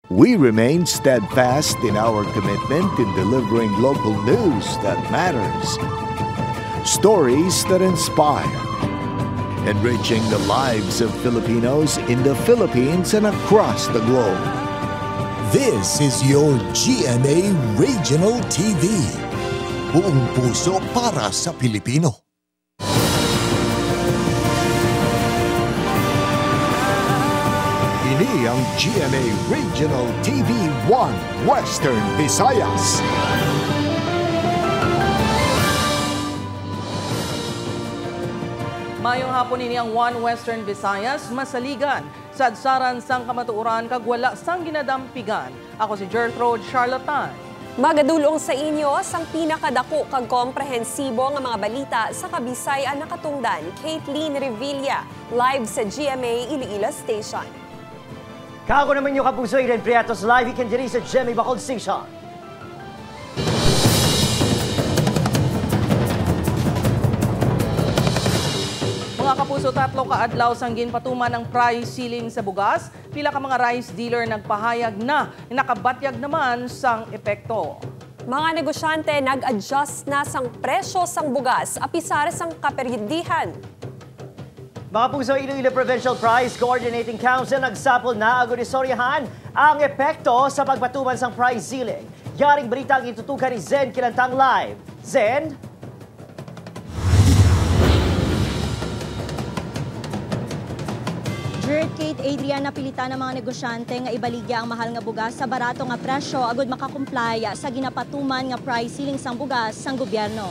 We remain steadfast in our commitment in delivering local news that matters, stories that inspire, enriching the lives of Filipinos in the Philippines and across the globe. This is your GMA Regional TV. Buong puso para sa Pilipino. Ini ang GMA Regional TV 1 Western Visayas. Mayong hapon ini ang One Western Visayas, masaligan, sadsaran sang kamatuuran kag wala sang ginadampigan. Ako si Gertrude Charlatan. Magadulong sa inyo sang pinakadako kag komprehensibo nga mga balita sa Kabisayan nakatungdan. Caitlin Revilla, live sa GMA Iloilo Station. Kako naman yung kapuso, Irene Priatos, live ikan diri sa GMA Bacol Station. Mga kapuso, 3 kaadlaw sang ginpatuman ang price ceiling sa bugas. Pila ka mga rice dealer nagpahayag na nakabatyag naman sang epekto. Mga negosyante nag-adjust na sang presyo sang bugas apisar sang kaperdihan. Mga puso, Iloilo Provincial Price Coordinating Council nagsapol na agonistoryahan ang epekto sa pagpatuman sang price ceiling. Yaring balita ang itutukan ni Zen Kilantang live. Zen? Kate Adrian, napilitan ng mga negosyante nga ibaligya ang mahal nga bugas sa barato nga presyo agud makakomply sa ginapatuman nga price ceiling sang bugas sang gobyerno.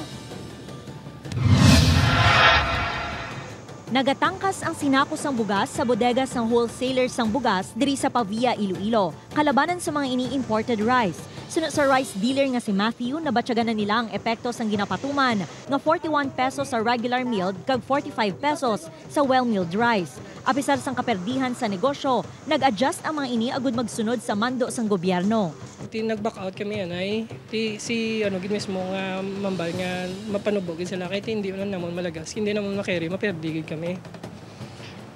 Nagatangkas ang sinakos sang bugas sa bodega sang wholesaler sang bugas diri sa Pavia, Iloilo, kalabanan sa mga ini-imported rice. Sunod sa rice dealer nga si Matthew, nabatsyagan na nila ang epekto sang ginapatuman nga 41 pesos sa regular milled kag 45 pesos sa well-milled rice. Apisar sang kaperdihan sa negosyo, nag-adjust ang mga ini agud magsunod sa mando sang gobyerno. Ti nag-back out kami anay. Ti si gid mismo nga mambal nga mapanubog sila kay hindi na namon malagas. Hindi namon makeri, maperdigid kami.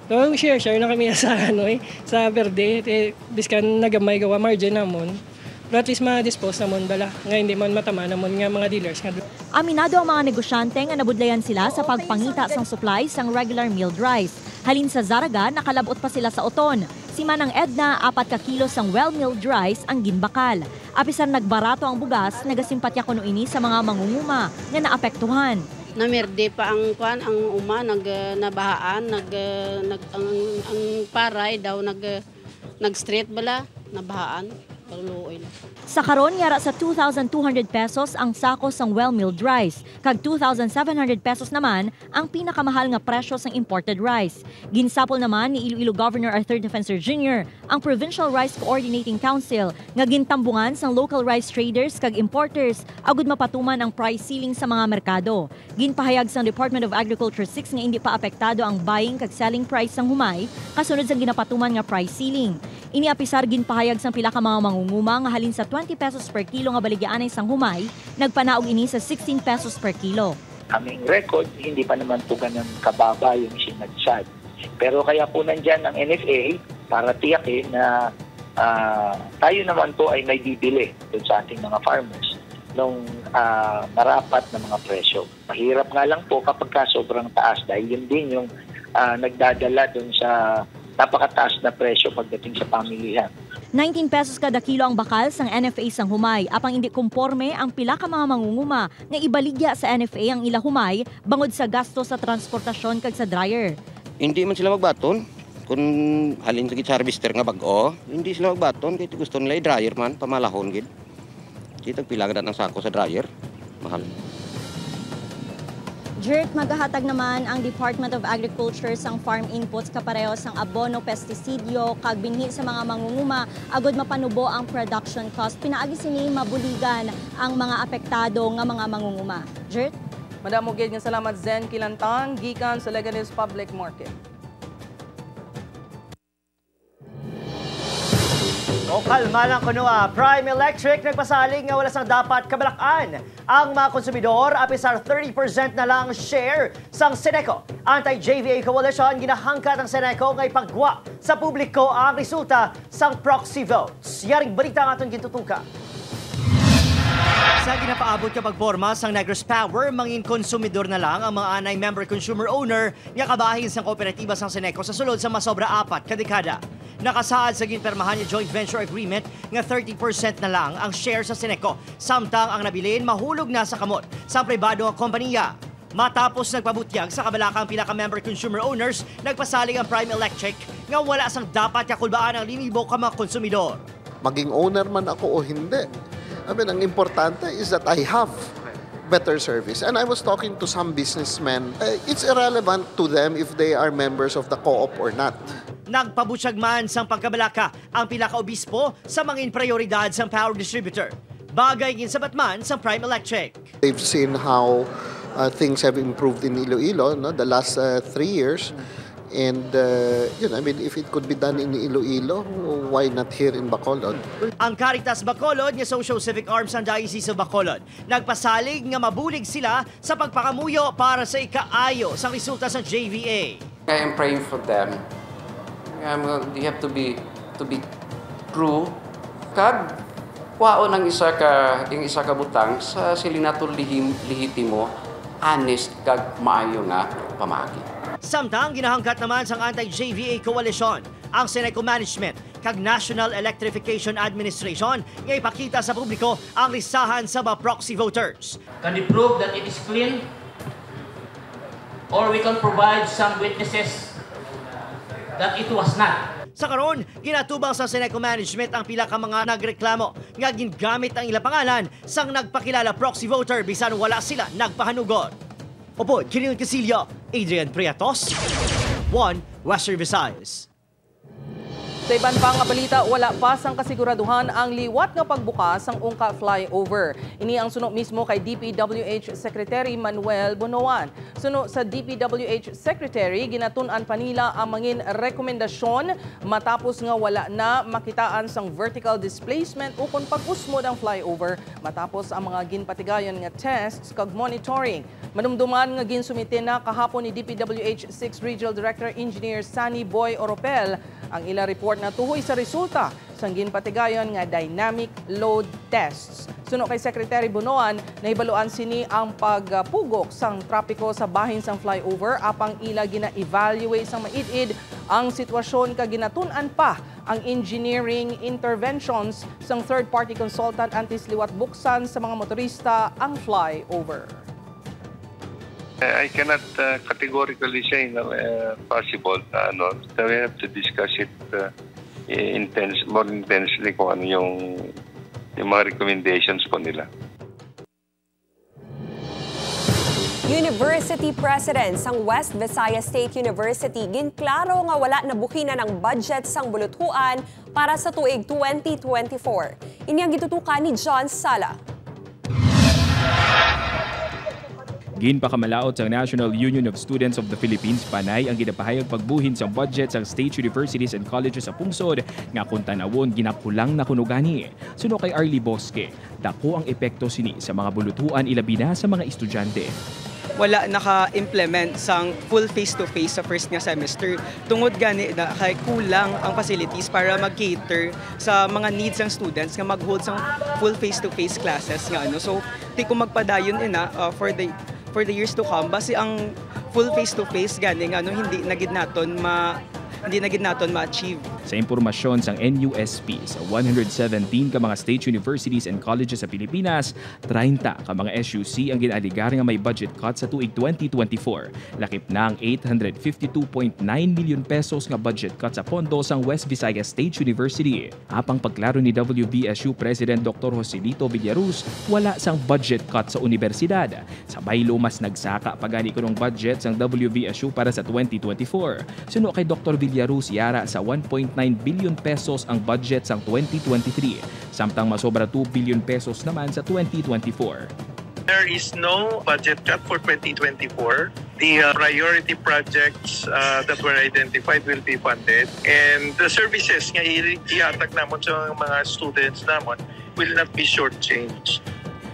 So share na kami sa sa verde biskan nagamay gawa margin namon. Pero at least ma-dispose namon bala nga hindi man matama namon nga mga dealers nga. Aminado ang mga negosyante nga nabudlayan sila sa pagpangita sang supply sang regular milled rice. Halin sa Zaraga, nakalabot pa sila sa Oton. Si Manang Edna, 4 ka kilo sang well-milled rice ang ginbakal. Apisan nagbarato ang bugas, nagasimpatya kuno ini sa mga mangunguma nga naapektuhan. Namerde pa ang nabahaan, ang paray daw nag-straight bala, nabahaan. Sa karon yara sa 2,200 pesos ang sako sang well-milled rice, kag 2,700 pesos naman ang pinakamahal nga presyo sang imported rice. Ginsapol naman ni Iloilo Governor Arthur Defensor Jr. ang Provincial Rice Coordinating Council nga gintambungan sang local rice traders kag importers agud mapatuman ang price ceiling sa mga merkado. Ginpahayag sang Department of Agriculture 6 nga hindi pa apektado ang buying kag selling price sang humay kasunod sang ginapatuman nga price ceiling. Iniapisar ginpahayag sang pila ka mga mangunguma nga halin sa 20 pesos per kilo nga baligyaanay sang humay, nagpanaog ini sa 16 pesos per kilo. Aming record, hindi pa naman po ganun kababa yung sinadsad. Pero kaya po nandyan ang NFA para tiyakin na tayo naman po ay may bibili dun sa ating mga farmers nung marapat na mga presyo. Mahirap nga lang po kapag sobrang taas dahil yun din yung nagdadala dun sa napakataas na presyo pagdating sa pamilihan. 19 pesos kada kilo ang bakal sang NFA sang humay, apang hindi kumporme ang pila ka mga mangunguma nga ibaligya sa NFA ang ila humay bangod sa gasto sa transportasyon kag sa dryer. Hindi man sila magbaton. Kung halin sa harvester nga bag-o, hindi sila magbaton kay gusto nila i-dryer man pamalahon gid. Kita pila gid ang sako sa dryer. Mahal. Jert, maghahatag naman ang Department of Agriculture sang farm inputs kapareho sang abono, pestisidyo, kag binhi sa mga mangunguma agud mapanubo ang production cost. Pinaagi sini mabuligan ang mga apektado nga mga mangunguma. Jert? Madam Ugid nga salamat Zen Kilantang, gikan sa Leganes Public Market. O kalma lang kuno Prime Electric nagpasaling nga wala sang dapat kabalakan ang mga konsumidor apisar 30% na lang share sang Seneco. Anti-JVA Coalition ginahangkat ang Seneco nga ipagwa sa publiko ang resulta sang proxy votes. Yaring balita nga itong gintutuka. Sa ginapaabot kapag forma sang Negros Power, mangin konsumidor na lang ang mga anay member consumer owner nga kabahin sang kooperatiba sang Seneco sa sulod sa masobra 4 kadekada. Nakasaad sa ginpermahan niya joint venture agreement nga 30% na lang ang share sa Seneco, samtang ang nabilin mahulog na sa kamot sa pribado nga kompanya. Matapos nagpabutyag sa kabalakang pinaka-member consumer owners, nagpasaling ang Prime Electric nga wala sang dapat kakulbaan ang linibo ka mga konsumidor. Maging owner man ako o hindi, ang importante is that I have better service. And I was talking to some businessmen. It's irrelevant to them if they are members of the co-op or not. Nagpabutyag man sang pagkabalaka ang pinaka-obispo sa mangin prioridad sang power distributor. Bagay ginsabat man sang Prime Electric. They've seen how things have improved in Iloilo the last 3 years. And, if it could be done in Iloilo, why not here in Bacolod? Ang Caritas Bacolod nga Social Civic Arms ng Diocese of Bacolod, nagpasalig nga mabulig sila sa pagpakamuyo para sa ikaayo sa resulta sa JVA. I am praying for them. They have to be true. Kag wao ng isa ka butang sa silinato lehitimo, honest kag maayo nga pamagi. Samtang ginahangkat naman sang Anti-JVA Coalition ang Seneco Management kag National Electrification Administration nga ipakita sa publiko ang listahan sa mga proxy voters. Can we prove that it is clean? Or we can provide some witnesses that it was not? Sa karon, ginatubang sa Seneco Management ang pila ka mga nagreklamo nga gingamit ang ilang pangalan sang nagpakilala proxy voter bisan wala sila nagpahanugon. Opo, Kiril Casillo, Adrian Priatos, 1 Western Visayas. Sa iban pang balita, wala pa sang kasiguraduhan ang liwat nga pagbukas ang Ungka flyover. Ini ang suno mismo kay DPWH Secretary Manuel Bonoan. Suno sa DPWH Secretary, ginatun-an pa nila ang mangin rekomendasyon matapos nga wala na makitaan sang vertical displacement ukon pag-usmod ang flyover matapos ang mga ginpatigayon nga tests kag monitoring. Manumduman nga ginsumite na kahapon ni DPWH 6 Regional Director Engineer Sunny Boy Oropel ang ila report na tuhoy sa resulta sa ginpatigayon nga dynamic load tests. Suno kay Secretary Bonoan, nahibaluan sini ang pagpugok sang trapiko sa bahin sang flyover apang ila gina-evaluate sang maid-id ang sitwasyon kag ginatun-an pa ang engineering interventions sang third-party consultant antes liwat buksan sa mga motorista ang flyover. I cannot categorically say possible. So we have to discuss it more intensely kung ano yung mga recommendations po nila. University President sang West Visayas State University ginklaro nga wala na buhina ng budget sang buluthuan para sa tuig 2024. Ini ang gitutukan ni John Sala. Ginpakamalaot sa National Union of Students of the Philippines panay ang ginapahayag pagbuhin sa budget sa state universities and colleges sa pungsod nga kung tanawon ginakulang na kunugani. Suno kay Arlie Bosque, dako ang epekto sini sa mga bulutuan ilabi na sa mga estudyante. Wala naka-implement sang full face-to-face sa first nga semester. Tungod gani na kay kulang ang facilities para mag-cater sa mga needs ng students nga mag-hold sang full face-to-face classes nga ano. So, di ko magpadayon for the years to come basi ang full face-to-face gani nga ano hindi na gid naton ma-achieve. Sa impormasyon sang NUSP, sa 117 ka mga state universities and colleges sa Pilipinas, 30 ka mga SUC ang ginaligar nga may budget cut sa tuig 2024. Lakip na ang 852.9 million pesos nga budget cut sa pondo sang West Visayas State University. Apang pagklaro ni WVSU President Dr. Joselito Villaruz, wala sang budget cut sa universidad. Sabay lumas nagsaka pagani kunong budget sang WVSU para sa 2024. Suno kay Dr. Villaruz yara sa 1.9 billion pesos ang budget sang 2023, samtang masobra 2 billion pesos naman sa 2024. There is no budget cut for 2024. The priority projects that were identified will be funded. And the services nga iatag namon sa mga students namon will not be shortchanged.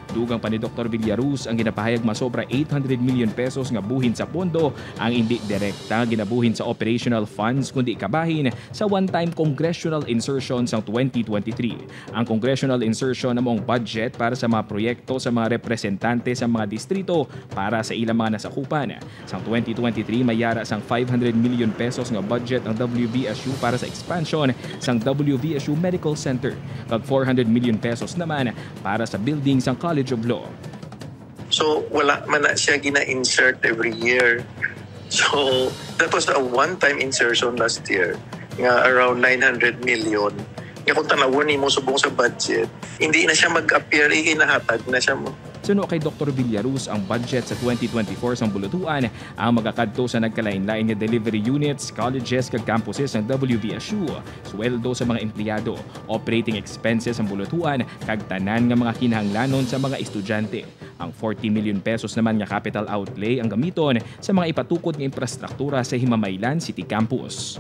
Dugang pa ni Dr. Villaruz ang ginapahayag masobra 800 million pesos nga buhin sa pondo ang hindi direkta ginabuhin sa operational funds kundi kabahin sa one-time congressional insertion sa 2023. Ang congressional insertion namong budget para sa mga proyekto sa mga representante sa mga distrito para sa ilang mga nasakupan. Sa 2023 mayara sang 500 million pesos nga budget ang WVSU para sa expansion sang WVSU Medical Center kag 400 million pesos naman para sa building sang College of Law. So wala man na siya gina-insert every year. So that was a one-time insertion last year nga around 900 million. Nga kung tanawon mo subong sa budget, hindi na siya mag-appear, inahatag na siya mo. Suno kay Dr. Villaruz ang budget sa 2024 sang bulutuan ang magakadto sa nagkalain-lain nga delivery units, colleges kag campuses ng WVSU, sweldo sa mga empleyado, operating expenses ang bulutuan kag tanan nga mga kinahanglanon sa mga estudyante. Ang 40 million pesos naman nga capital outlay ang gamiton sa mga ipatukod nga infrastruktura sa Himamaylan City Campus.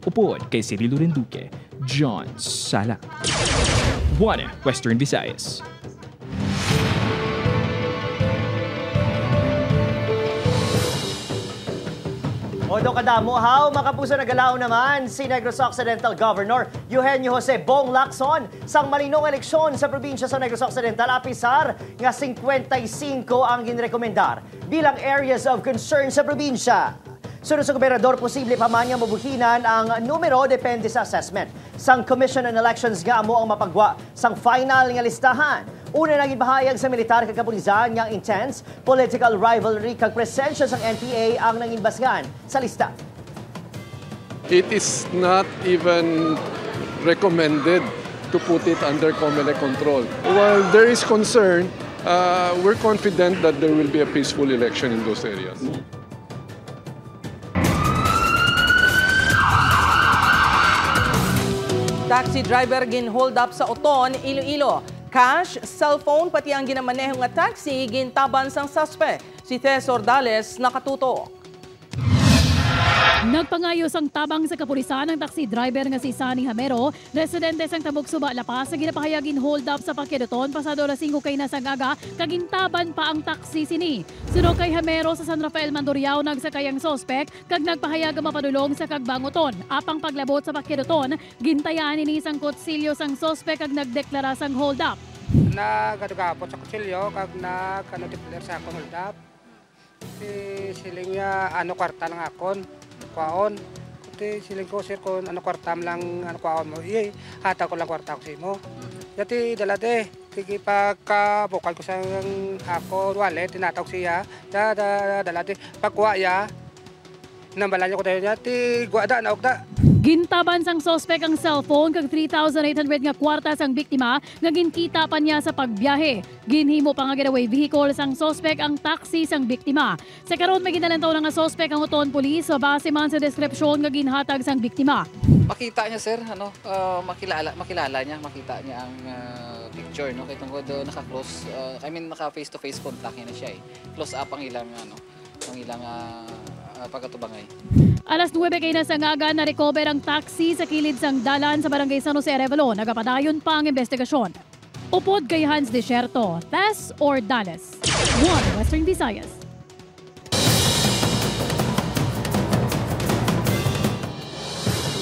Upod kay Cirilo Renduque, John Sala. 1 Western Visayas. Odo kadamo haw, makapuso na galaw naman si Negros Occidental Governor Eugenio Jose Bong Lacson sang malinong eleksyon sa probinsya sa Negros Occidental. Apisar nga 55 ang ginrekomendar bilang areas of concern sa probinsya. Sunod sa gobernador, posible pa man nga mabuhinan ang numero depende sa assessment. Sang Commission on Elections nga amo ang mapagwa sang final nga listahan. Una naging bahayag sa militar kag kapulisan nga intense political rivalry kag presensya sang NPA ang nanging basgan sa lista. It is not even recommended to put it under COMELEC control. While there is concern, we're confident that there will be a peaceful election in those areas. Taxi driver gin-hold up sa Oton, Iloilo. Cash, cellphone, pati ang ginamaneho nga taxi, gintaban sang suspect. Si Tess Ordales nakatuto. Nagpangayos ang tabang sa kapulisan ng taxi driver nga si Sunny Hamero, residente sang Tabuk-Suba, La Paz, na ginapahayagin hold up sa Pakidoton pasado alas 5 kay nasangaga, kagintaban pa ang taxi sini. Suno kay Hamero sa San Rafael, Mandurriao, nagsakay ang sospek kag nagpahayag mapadulong sa Kagbangoton. Apang paglabot sa Pakidoton, gintayan ni sang kutsilyo sang sospek kag nagdeklara sang hold up. Nagadugapot sa kutsilyo kag nagkanodeklar sa akong hold up. Siling niya kwarta lang akon. Kwaon, kuti siling ko sir kon kwartam lang kwaon mo. Iye, hata ko lang kwarta ko sa mo. Yati dalate, tigi pagka-bukal ko sa ako wallet, tinatawag siya. Dalate, pagkuha ya, nambalan niya ko tayo niya, ti guada na ogda. Gintaban sang sospek ang cellphone kag 3,800 nga kwarta sang biktima nga ginkita pa niya sa pagbiyahe. Ginhimo pa nga getaway vehicle sang sospek ang taxi sang biktima. Sa karon may ginalantaw na nga sospek ang Oton Police base man sa deskripsyon nga ginhatag sang biktima. Makita niya sir, makilala niya, makita niya ang picture no kay tungod naka-close naka face to face contact niya siya eh. Close up ang ilang pagkatubangay. Alas 9 kay nasangaga na recover ang taxi sa kilid sang dalan sa barangay San Jose Arevalo. Nagapadayon pa ang investigasyon. Upod kay Hans Desierto, Tess Ordales, 1 Western Visayas.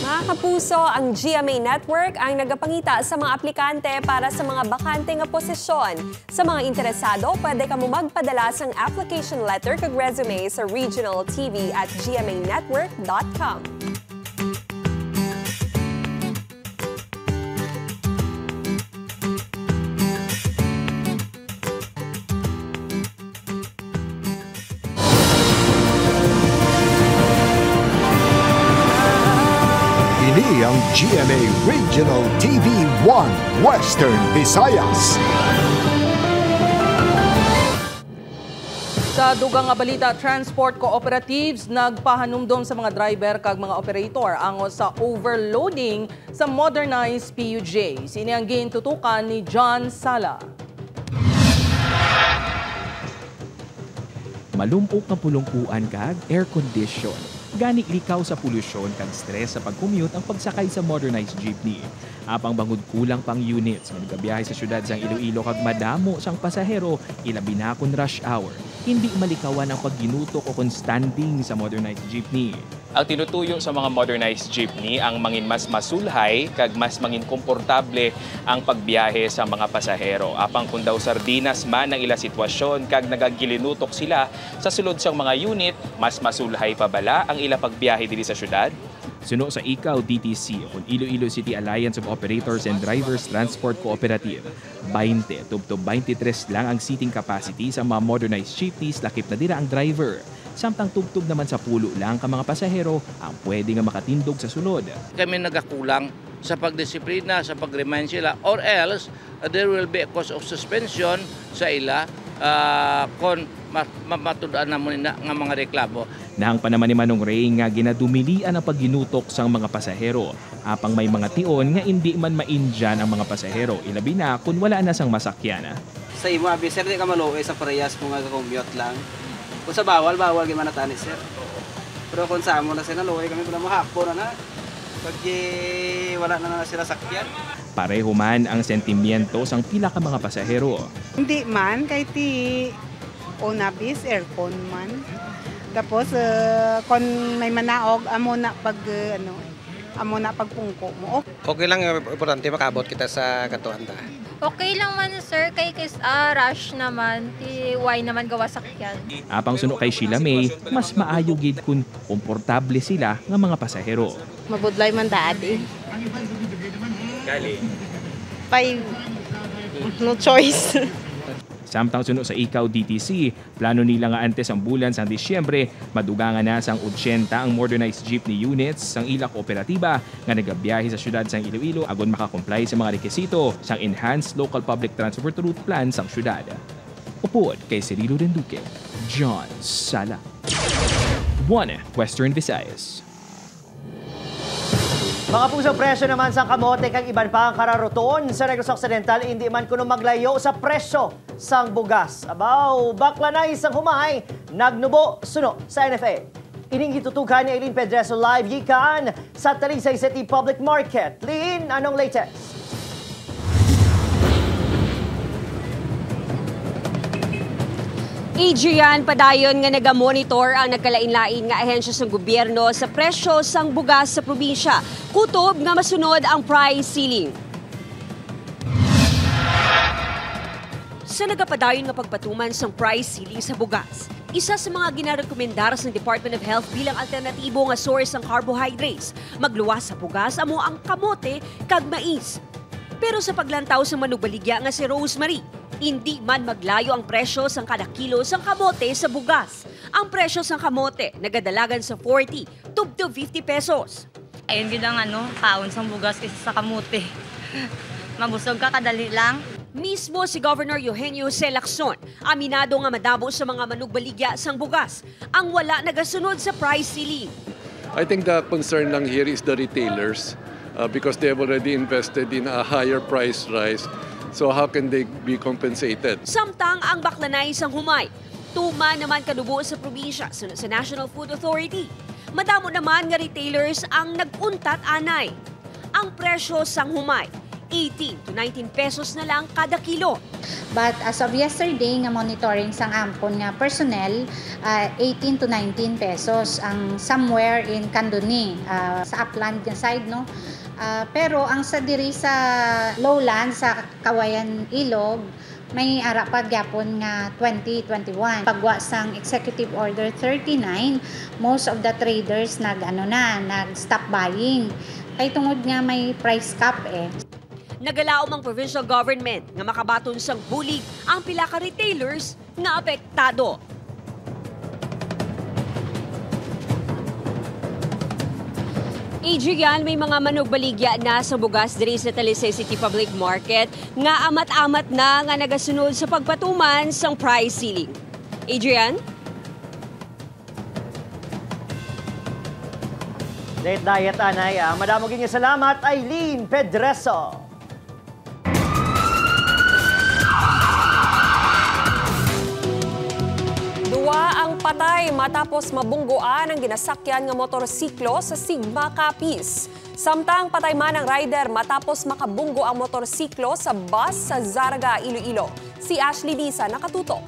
Mga kapuso, ang GMA Network ang nagapangita sa mga aplikante para sa mga bakante nga posisyon. Sa mga interesado, pwede ka mo magpadala sang application letter kag resume sa regionaltv@gmanetwork.com. Ini ang GMA Regional TV 1 Western Visayas. Sa dugang nga balita, transport cooperatives nagpahanumdom sa mga driver kag mga operator ango sa overloading sa modernized PUJ. Sini ang gintutukan ni John Sala. malumpok nga pulungkuan kag air condition. Gani likaw sa polusyon kag stress sa pag-commute ang pagsakay sa modernized jeepney. Apang bangod kulang pang units nga nagabiyahe sa syudad sang Iloilo kag madamo sang pasahero ilabi na kun rush hour. Hindi malikawan ang pagginutok o kon standing sa modernized jeepney. Ang tinutuyo sa mga modernized jeepney ang mangin mas masulhay kag mas mangin komportable ang pagbiyahe sa mga pasahero. Apang kung daw sardinas man ang ila sitwasyon kag nagagilinutok sila sa sulod sang mga unit, mas masulhay pa bala ang ila pagbiyahe diri sa syudad? Suno sa ICAO DTC o Iloilo City Alliance of Operators and Drivers Transport Cooperative, 20 to 23 lang ang seating capacity sa mga modernized jeepneys lakip na dira ang driver. Samtang tugtog naman sa pulo lang ka mga pasahero ang pwede nga makatindog sa sunod. Kami nagakulang sa pagdisiplina, sa pag-remind sila, or else there will be a cause of suspension sa ila kung matudaan na muna nga mga reklamo. Nang panaman ni Manong Ray nga ginadumilian ang pagginutok sang mga pasahero. Apang may mga tion nga hindi man maindyan ang mga pasahero, ilabi na kung wala na sang masakyan. Sa imo abi sir, di ka maluoy sa parehas mo nga commute lang. Kung sa bawal gimana tani sir. Pero kung sa amo na sila luoy kami pala mahapon na. Pag wala na sila sakyan. Pareho man ang sentimiento sang pila ka mga pasahero. Hindi man kahit onabis aircon man. Tapos kung may manaog amo na pagpungko mo. Okay lang, importante makabot kita sa katuan ta. Okay lang man sir, kay rush naman, why naman gawa sakyan. Apang suno kay Sheila May, mas maayo gid kun komportable sila nga mga pasahero. Mabudlay man dati. Gali. No choice. Samtang suno sa ICAO DTC, plano nila nga antes ang bulan sang Disyembre, madugangan na sang 80 ang modernized jeepney units sang ila kooperatiba nga nagabiyahe sa syudad sang Iloilo agon makakomply sa mga rekisito sang Enhanced Local Public Transport Route Plan sang syudad. Upod kay Cirilo Renduque, John Sala. 1 Western Visayas. Mga puso, presyo naman sa kamote kang iban pa ang kararuton sa Negros Occidental, hindi man kuno maglayo sa presyo sang bugas. Abaw, baklanay sang humay, nagnubo suno sa NFA. Ining gitutukan ni Eileen Pedreso live gikan sa Talisay City Public Market. Lin, anong latest? Adrian, padayon nga nagamonitor ang nagkalain-lain nga ahensya sa gobyerno sa presyo sang bugas sa probinsya. Kutob nga masunod ang price ceiling. Sa nagapadayon nga pagpatuman sang price ceiling sa bugas, isa sa mga ginarekomendar sa Department of Health bilang alternatibo nga source ng carbohydrates, magluwas sa bugas amo ang kamote kag mais. Pero sa paglantaw sa manubaligya nga si Rosemary, hindi man maglayo ang presyo sang kada kilo sang kamote sa bugas. Ang presyo sang kamote nagadalagan sa 40 to 50 pesos. Ayun gid ang kaon sang bugas kaysa sa kamote. Mabusog ka kadali lang. Mismo si Governor Eugenio C. Lacson, aminado nga madabo sa mga manugbaligya sang bugas ang wala nagasunod sa price ceiling. I think the concern lang here is the retailers because they have already invested in a higher price rise. So how can they be compensated? Samtang ang baklanay sang humay, tuma naman kadubo sa probinsya sa National Food Authority. Madamo naman nga retailers ang nag-untat anay. Ang presyo sang humay, 18 to 19 pesos na lang kada kilo. But as of yesterday nga monitoring sang ampon nga personnel, 18 to 19 pesos ang somewhere in Candoni, sa upland nga side, no? Pero ang sa diri sa lowland sa Kawayan Ilog, may arapad gyapon nga 2021. Pagwa sang Executive Order 39, most of the traders nag-stop buying. Kay tungod nga may price cap Nagalaom ang provincial government nga makabaton sang bulig ang pila ka retailers nga apektado. Adrian, may mga manugbaligya na sa bugas diri sa Talisay City Public Market nga amat-amat na nga nagasunod sa pagpatuman sang price ceiling. Adrian? Diet anay. Madamo gini salamat, Eileen Pedreso. Duwa ang Patay matapos mabunggoan ang ginasakyan nga motorsiklo sa Sigma Capiz. Samtang patay man ang rider matapos makabunggo ang motorsiklo sa bus sa Zaraga, Iloilo. Si Ashley Lisa nakatutok.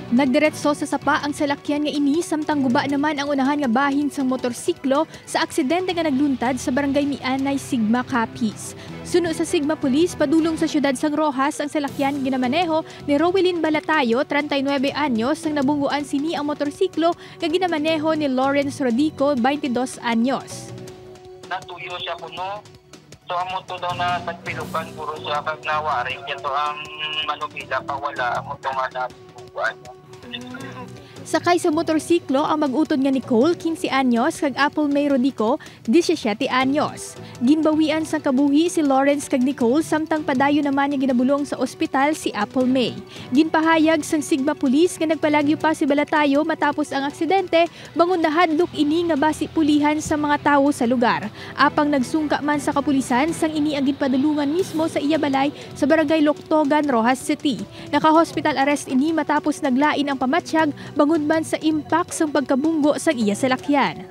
Nagdiretso sa sapa ang salakyan nga ini samtang guba naman ang unahan nga bahin sang motorsiklo sa aksidente nga nagluntad sa barangay Mianay, Sigma Capiz. Suno sa Sigma Police, padulong sa siyudad sang Rojas ang salakyan ginamaneho ni Rowelyn Balatayo, 39 anyos, sang nabungguan sini ang motorsiklo nga ginamaneho ni Lawrence Rodico, 22 anyos. Natuyo siya kuno. So ang moto daw na nagpilukan puro siya kag nawaring ito ang manubila pa wala mo to nga nabungguan. Sakay sa motorsiklo ang mag-utod nga Nicole, 15 anyos, kag Apple May Rodico, 17 anyos. Ginbawian sa kabuhi si Lawrence kag Nicole samtang padayo naman niya ginabulong sa ospital si Apple May. Ginpahayag sang Sigma Police nga nagpalagyo pa si Balatayo matapos ang aksidente, bangon na hadlok ini nga basi pulihan sa mga tawo sa lugar. Apang nagsungka man sa kapulisan sang ini ang ginpadulungan mismo sa iya balay sa barangay Loktogan, Rojas City. Naka-hospital arrest ini matapos naglain ang pamatsyag bangon man sa impact sang pagkabunggo sang iya salakyan.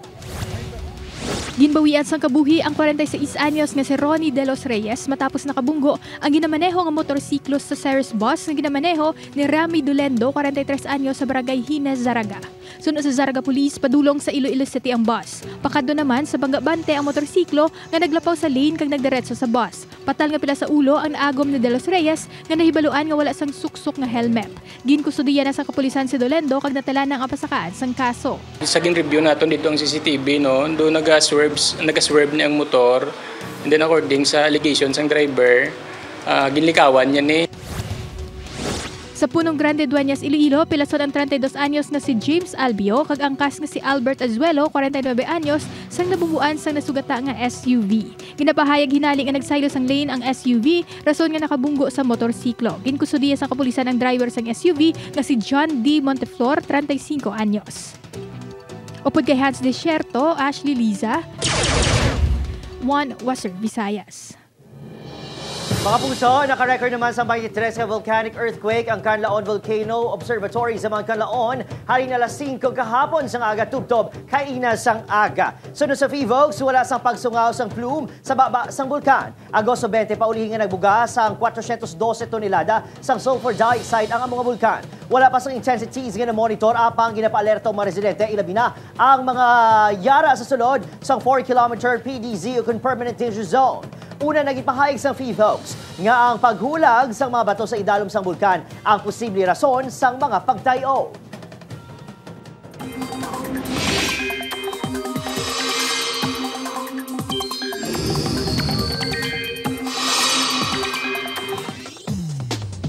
Ginbawian sang kabuhi ang 46 anyos nga si Ronnie De Los Reyes matapos nakabunggo ang ginamaneho nga motorsiklo sa Ceres bus nga ginamaneho ni Rami Dulendo, 43 anyos, sa barangay Hines, Zaraga. Suno sa Zaraga Police, padulong sa Iloilo City ang bus. Pakadto naman sa Bangabante ang motorsiklo nga naglapaw sa lane kag nagdiretso sa bus. Patal nga pila sa ulo ang naagom ni De Los Reyes nga nahibaluan nga wala sang suksok nga helmet. Ginkustudiyan na sa kapulisan si Dulendo kag natala na ang pasakaan sang kaso. Sa gin-review naton dito ang CCTV, no, do naga-swerve niya ang motor, and then according sa allegations ng driver, ginlikawan niya ni. Sa Punong Grande, Dueñas, Iloilo, pilason ang 32 anyos na si James Albio kag angkas nga si Albert Azuelo, 49 anyos, sang nabubuan sang nasugata nga SUV. Ginapahayag hinali nga nagsaylo sang lane ang SUV, rason nga nakabunggo sa motorsiklo. Ginkusudiya sa kapulisan ang driver sang SUV nga si John D. Monteflor, 35 anyos. Upod kay Hans Desierto, Ashley Liza, One Western Visayas. Mga puso, naka-record naman sa 23 volcanic earthquake ang Canlaon Volcano Observatory sa mga Canlaon. Hari na alas 5 kahapon sang aga tubtob, kaina sang aga. Sunod sa FIVOX, wala sang pagsungaw sang plume sa baba sang bulkan. Agosto 20, paulihin nga nagbuga sang 412 tonelada sang sulfur dioxide ang mga bulkan. Wala pa sang intensities nga na-monitor apang ginapa-alerta ang mga residente, ilabi na ang mga yara sa sulod sang 4-kilometer PDZ o Permanent Danger Zone. Una naging pahayag sa FIVOX nga ang paghulag sang mga bato sa idalom sang bulkan ang posible rason sang mga pagtayo.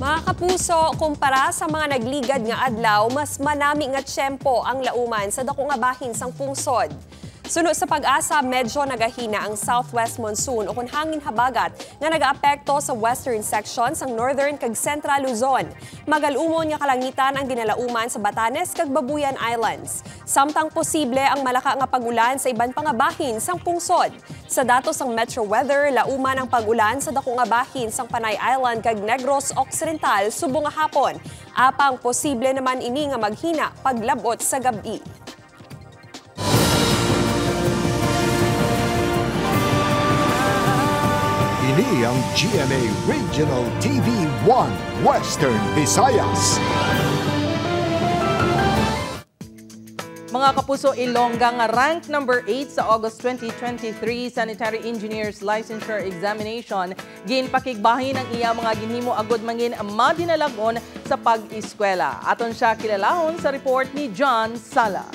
Mga kapuso, kumpara sa mga nagligad nga adlaw, mas manami nga tiyempo ang lauman sa dako nga bahin sang pungsod. Suno sa Pag-asa, medyo nagahina ang southwest monsoon o kung hangin habagat nga nag-aapekto sa western section sang northern kag central Luzon. Magalumon nga kalangitan ang dinalauman sa Batanes kag Babuyan Islands. Samtang posible ang malaka nga pag-ulan sa iban pang bahin sang pungsod. Sa datos sang Metro Weather, lauman ang pag-ulan sa dako nga bahin sang Panay Island kag Negros Occidental subong nga hapon. Apang posible naman ini nga maghina paglabot sa gabi. Ini ang GMA Regional TV 1 Western Visayas. Mga kapuso, Ilongga nga rank number 8 sa August 2023 Sanitary Engineers Licensure Examination. Ginpakigbahin ang iya mga ginhimo agud mangin madinalagon sa pag-eskwela. Aton siya kilalahon sa report ni John Sala.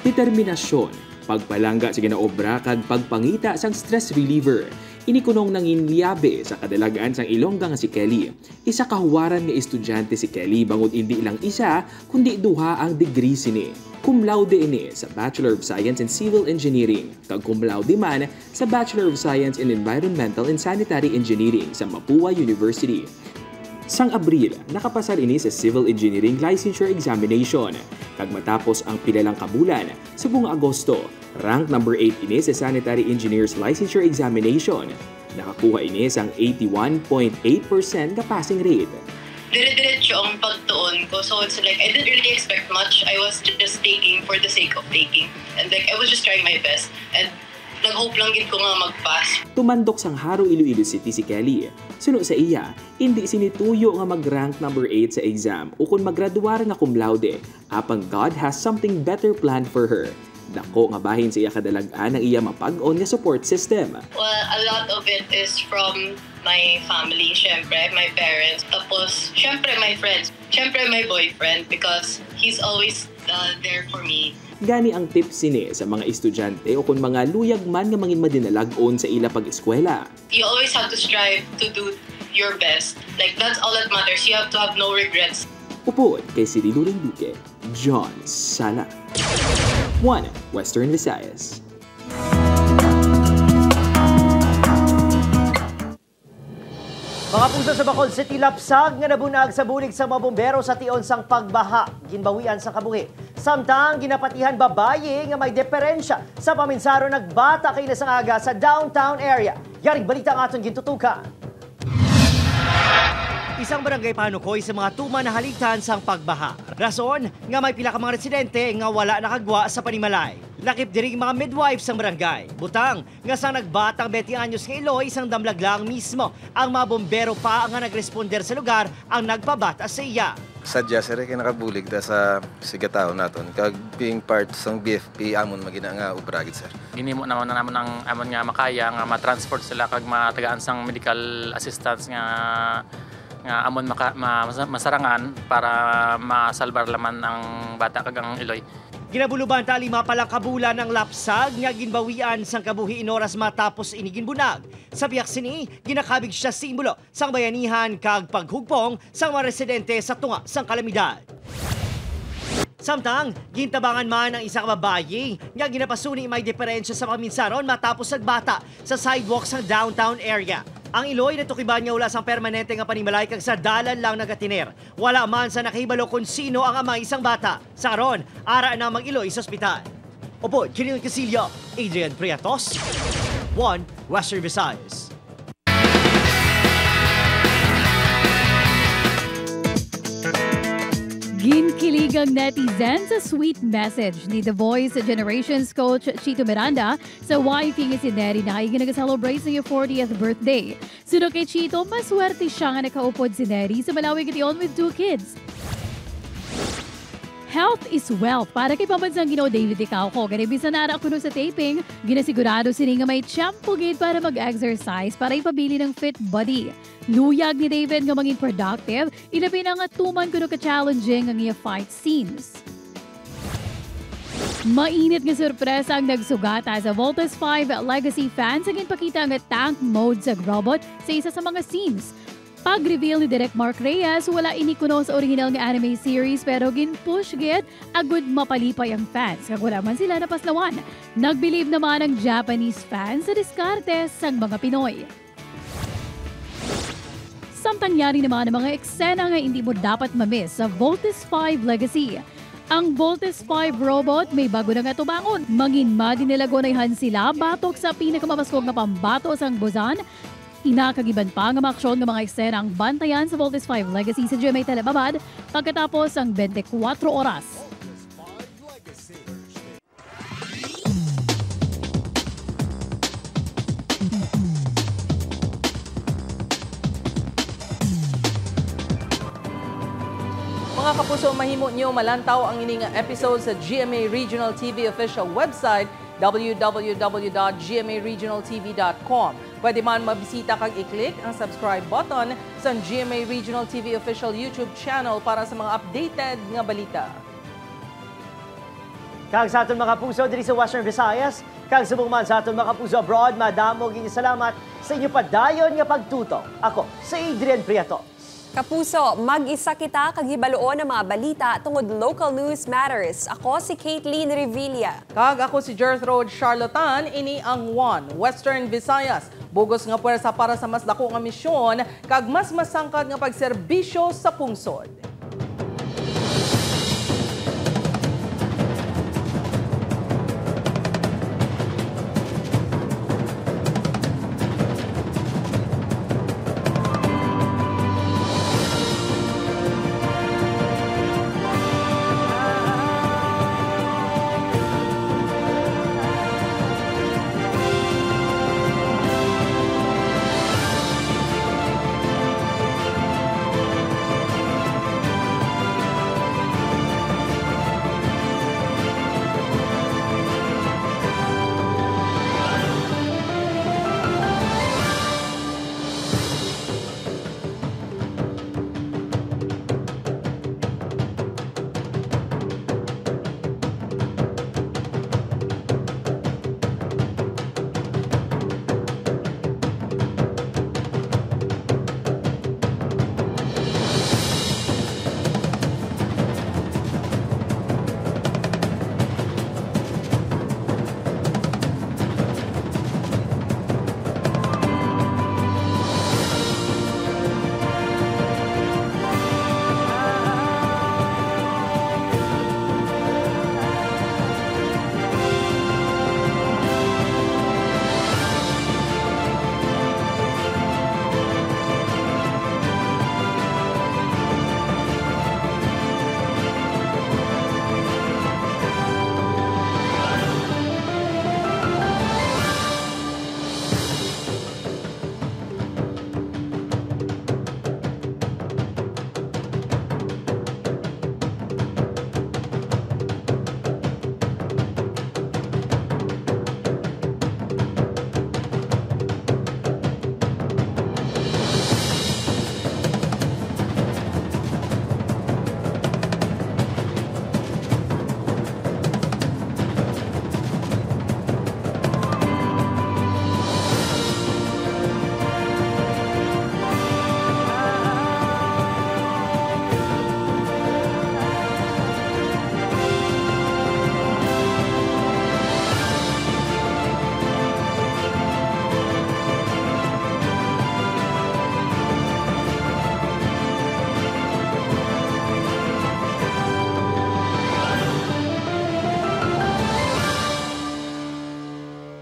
Determinasyon, pagpalangga sa ginaobra kag pagpangita sang stress reliever. Inikunong nangin liyabe sa kadalagaan sang Ilongga nga si Kelly. Isa kahuwaran nga estudyante si Kelly bangod hindi lang isa kundi duha ang degree sini. Cum laude ini sa Bachelor of Science in Civil Engineering kag cum laude man sa Bachelor of Science in Environmental and Sanitary Engineering sa Mapua University. Sang Abril, nakapasar ini sa Civil Engineering Licensure Examination. Kag matapos ang pilalang kabulan, sa buong Agosto, rank number 8 ini sa Sanitary Engineers Licensure Examination. Nakakuha ini sang 81.8% na passing rate. dire-diretso ang pagtuon ko. So it's like, I didn't really expect much. I was just taking for the sake of taking. And like, I was just trying my best. And nag-hope lang gid ko nga mag-pass. Tumandok sang Haro Iloilo City si Kelly. Suno sa iya, hindi sinituyo nga mag-rank number 8 sa exam o kung magraduar nga cum laude. Apang God has something better planned for her. Dako nga bahin sa iya kadalagan ang iya mapag-on nga support system. Well, a lot of it is from my family, syempre, my parents. Tapos, syempre, my friends. Syempre, my boyfriend because he's always there for me. Gani ang tips sini sa mga estudyante o kung mga luyag man nga mangin madinalag-on sa ila pag-eskwela. You always have to strive to do your best. Like, that's all that matters. You have to have no regrets. Upod kay Cirilo Duque, John Sala. 1 Western Visayas. Mga puso sa Bacolod City, lapsag nga nabunag sa bulig sa mga bombero sa tion sang pagbaha. Ginbawian sa kabuhi. Samtang ginapatihan babaye nga may diferensya sa paminsaro nagbata kay nasang aga sa downtown area. Yaring balita ang aton gintutukan. Isang barangay panukoy sa mga tuma na haligtan sang pagbaha. Rason nga may pila ka mga residente nga wala nakagwa sa panimalay. Lakip diring mga midwives sa barangay. Butang nga sang nagbatang 20 anyos nga Iloy isang damlag lang mismo. Ang mga bombero pa nga nagresponder sa lugar ang nagpabata sa iya. Sadya sir kay nakabulig da sa sigataw naton kag being part sang BFP amon magina nga ubragid sir. Ginimo naman ang amon nga makaya nga ma-transport sila kag matagaan sang medical assistance nga amon masarangan para masalbar laman ang bata kag ang Iloy. Ginabuluban ta 5 palang kabulan ng lapsag nga ginbawian sang kabuhi inoras matapos inigin bunag. Sa biyak sini, ginakabig siya simbolo sang bayanihan kag paghugpong sang mga residente sa tunga sang kalamidad. Samtang, gintabangan man ang isang babaye nga ginapasuni may diferensya sa paminsaron matapos nagbata sa sidewalk sa downtown area. Ang Iloy natukiban nga wala sang permanente nga panimalay kag sa dalan lang nagatiner. Wala man sa nakahibalo kung sino ang ama isang bata. Sa aron, ara na mag-Iloy sa ospital. Opo, Kiril Casillo, Adrian Priatos, 1 Western Visayas. Ginkilig ang netizen sa sweet message ni The Voice Generations coach Chito Miranda sa wife nga si Neri na kayo nag-celebrate sa iyong 40th birthday. Suno kay Chito, maswerte siya nga nakaupod si Neri sa Malawi Gitiyon with 2 kids. Health is wealth. Para kay pambansang Ginoo David Icauco, ganibisa na ako sa taping, ginasigurado sini nga may champo gate para mag-exercise para ipabili ng fit body. Luyag ni David nga maging productive, ilabi na nga tuman kuno ka-challenging ang iya fight scenes. Mainit nga sorpresa ang nagsugata sa Voltes 5 Legacy fans ang ginpakita nga tank mode sa robot sa isa sa mga scenes. Pag-reveal ni Direk Mark Reyes, wala inikuno sa original nga anime series pero gin-push gid agud mapalipay ang fans kag wala man sila napaslawan. Nagbilieve naman ang Japanese fans sa diskarte sang mga Pinoy. Samtang yari naman ang mga eksena nga hindi mo dapat mamiss sa Voltes 5 Legacy. Ang Voltes 5 robot may bago na nga tubangon. Manginma dinilagonayhan sila batok sa pinakamamaskog nga pambato sang Buzan. Inakagiban pa nga maaksyon ng mga eksena ang bantayan sa Voltes 5 Legacy sa GMA Telebabad pagkatapos ang 24 oras. Mga kapuso, mahimo nyo malantaw ang ining episode sa GMA Regional TV official website www.gmaregionaltv.com. Pwede man mabisita kag i-click ang subscribe button sa GMA Regional TV official YouTube channel para sa mga updated nga balita. Kag sa aton mga puso diri sa Western Visayas, kag subong man sa aton mga puso abroad, madamo gini salamat sa inyo padayon nga pagtutok. Ako si Adrian Priatos. Kapuso, mag-isa kita kag hibaluon ang mga balita tungod Local News Matters. Ako si Caitlin Revilla. Kag ako si Gertrude Charlatan, ini ang 1 Western Visayas. Bugos nga puwersa para sa mas dako nga misyon kag mas masangkad nga pagserbisyo sa pungsod.